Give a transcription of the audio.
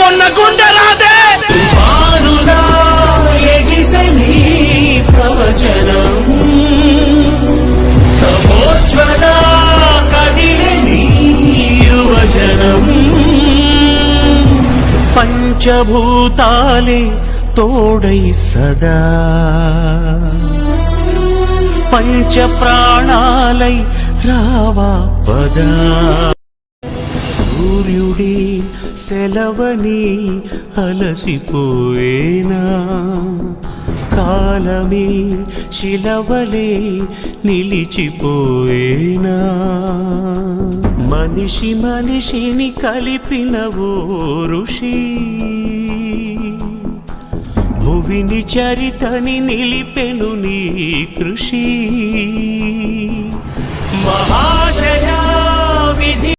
ఉన్న గుండె రాదే తుఫానులా ఎగిసని ప్రవచనం తపోజ్వల కదిలని యువజనం పంచభూతాలే తోడై సదా పంచ ప్రాణాలై రావా పదా సూర్యుడే సెలవని అలసిపోయేనా కాలమే శిలవలే నిలిచిపోయేనా మనిషి మనిషిని కలిపిన ఓ ఋషి భువిని చరితని నిలిపెను నీ కృషి మహాశయ విధి